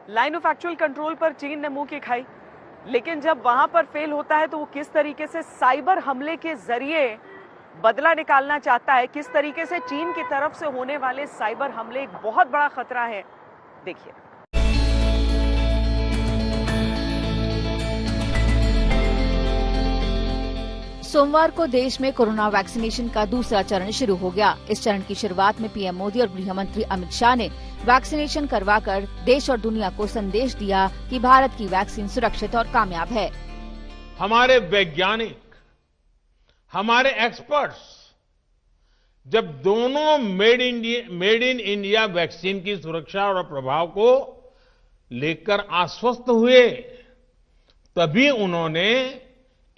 Line of actual control पर चीन ने मुंह की खाई, लेकिन जब वहां पर फेल होता है तो वो किस तरीके से साइबर हमले के जरिए बदला निकालना चाहता है, किस तरीके से चीन की तरफ से होने वाले साइबर हमले एक बहुत बड़ा खतरा है। देखिए, सोमवार को देश में कोरोना वैक्सीनेशन का दूसरा चरण शुरू हो गया। इस चरण की शुरुआत में पीएम मोदी और गृह मंत्री अमित शाह ने वैक्सीनेशन करवाकर देश और दुनिया को संदेश दिया कि भारत की वैक्सीन सुरक्षित और कामयाब है। हमारे वैज्ञानिक, हमारे एक्सपर्ट्स जब दोनों मेड इन इंडिया वैक्सीन की सुरक्षा और प्रभाव को लेकर आश्वस्त हुए, तभी उन्होंने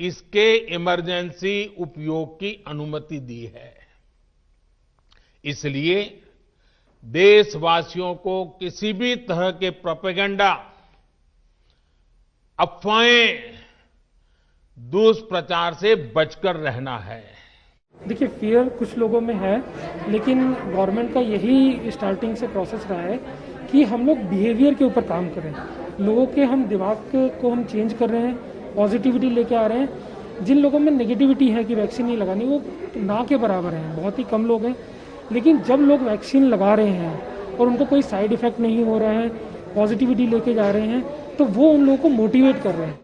इसके इमरजेंसी उपयोग की अनुमति दी है। इसलिए देशवासियों को किसी भी तरह के प्रोपेगेंडा, अफवाहें, दुष्प्रचार से बचकर रहना है। देखिए, फियर कुछ लोगों में है, लेकिन गवर्नमेंट का यही स्टार्टिंग से प्रोसेस रहा है कि हम लोग बिहेवियर के ऊपर काम करें। लोगों के हम दिमाग को हम चेंज कर रहे हैं, पॉजिटिविटी लेके आ रहे हैं। जिन लोगों में नेगेटिविटी है कि वैक्सीन नहीं लगानी, वो ना के बराबर हैं, बहुत ही कम लोग हैं। लेकिन जब लोग वैक्सीन लगा रहे हैं और उनको कोई साइड इफेक्ट नहीं हो रहा है, पॉजिटिविटी लेके जा रहे हैं, तो वो उन लोगों को मोटिवेट कर रहे हैं।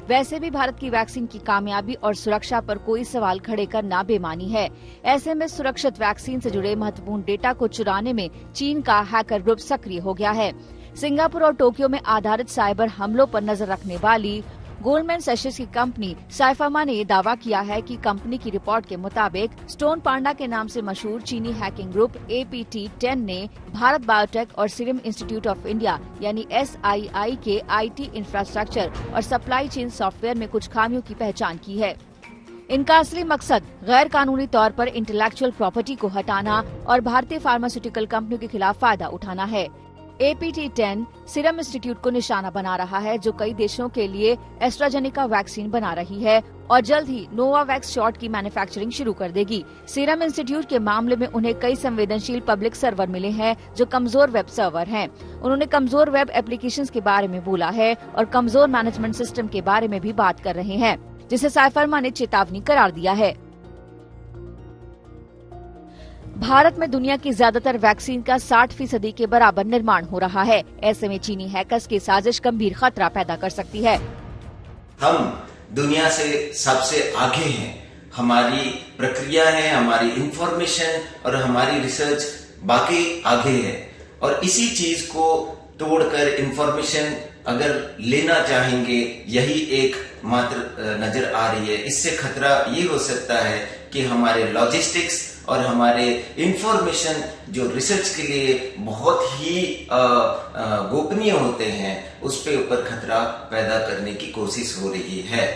वैसे भी भारत की वैक्सीन की कामयाबी और सुरक्षा पर कोई सवाल खड़े करना बेमानी है। ऐसे में सुरक्षित वैक्सीन से जुड़े महत्वपूर्ण डेटा को चुराने में चीन का हैकर ग्रुप सक्रिय हो गया है। सिंगापुर और टोक्यो में आधारित साइबर हमलों पर नजर रखने वाली गोल्डमैन सैचेस की कंपनी साइफर्मा ने दावा किया है कि कंपनी की रिपोर्ट के मुताबिक स्टोन पांडा के नाम से मशहूर चीनी हैकिंग ग्रुप APT10 ने भारत बायोटेक और सीरम इंस्टीट्यूट ऑफ इंडिया यानी SII के IT इंफ्रास्ट्रक्चर और सप्लाई चेन सॉफ्टवेयर में कुछ खामियों की पहचान की है। इनका असली मकसद गैर कानूनी तौर पर इंटेलेक्चुअल प्रॉपर्टी को हटाना और भारतीय फार्मास्यूटिकल कंपनियों के खिलाफ फायदा उठाना है। APT10 सीरम इंस्टीट्यूट को निशाना बना रहा है, जो कई देशों के लिए एस्ट्राजेनेका वैक्सीन बना रही है और जल्द ही नोवावैक्स शॉट की मैन्युफैक्चरिंग शुरू कर देगी। सीरम इंस्टीट्यूट के मामले में उन्हें कई संवेदनशील पब्लिक सर्वर मिले हैं जो कमजोर वेब सर्वर हैं। उन्होंने कमजोर वेब एप्लीकेशंस के बारे में बोला है और कमजोर मैनेजमेंट सिस्टम के बारे में भी बात कर रहे हैं, जिसे साइफर्मा ने चेतावनी करार दिया है। भारत में दुनिया की ज्यादातर वैक्सीन का 60% के बराबर निर्माण हो रहा है। ऐसे में चीनी हैकर्स की साजिश गंभीर खतरा पैदा कर सकती है। हम दुनिया से सबसे आगे हैं। हमारी प्रक्रिया है, हमारी इंफॉर्मेशन और हमारी रिसर्च बाकी आगे है, और इसी चीज को तोड़कर इंफॉर्मेशन अगर लेना चाहेंगे, यही एक मात्र नजर आ रही है। इससे खतरा ये हो सकता है कि हमारे लॉजिस्टिक्स और हमारे इंफॉर्मेशन जो रिसर्च के लिए बहुत ही गोपनीय होते हैं, उस पे ऊपर खतरा पैदा करने की कोशिश हो रही है।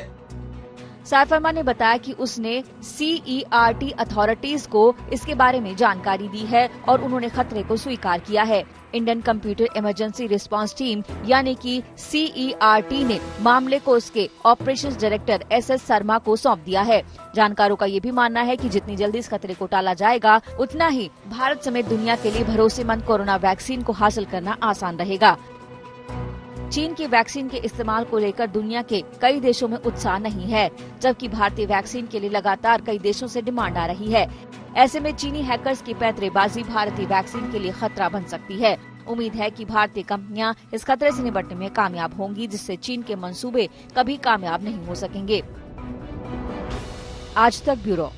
साइफर्मा ने बताया कि उसने CERT अथॉरिटीज को इसके बारे में जानकारी दी है और उन्होंने खतरे को स्वीकार किया है। Indian computer emergency response team यानी कि CERT ने मामले को उसके ऑपरेशंस डायरेक्टर SS शर्मा को सौंप दिया है। जानकारों का ये भी मानना है कि जितनी जल्दी इस खतरे को टाला जाएगा, उतना ही भारत समेत दुनिया के लिए भरोसेमंद कोरोना वैक्सीन को हासिल करना आसान रहेगा। चीन की वैक्सीन के इस्तेमाल को लेकर दुनिया के कई देशों में उत्साह नहीं है, जबकि भारतीय वैक्सीन के लिए लगातार कई देशों से डिमांड आ रही है। ऐसे में चीनी हैकर्स की पैंतरेबाजी भारतीय वैक्सीन के लिए खतरा बन सकती है। उम्मीद है कि भारतीय कंपनियां इस खतरे से निपटने में कामयाब होंगी, जिससे चीन के मंसूबे कभी कामयाब नहीं हो सकेंगे। आज तक ब्यूरो।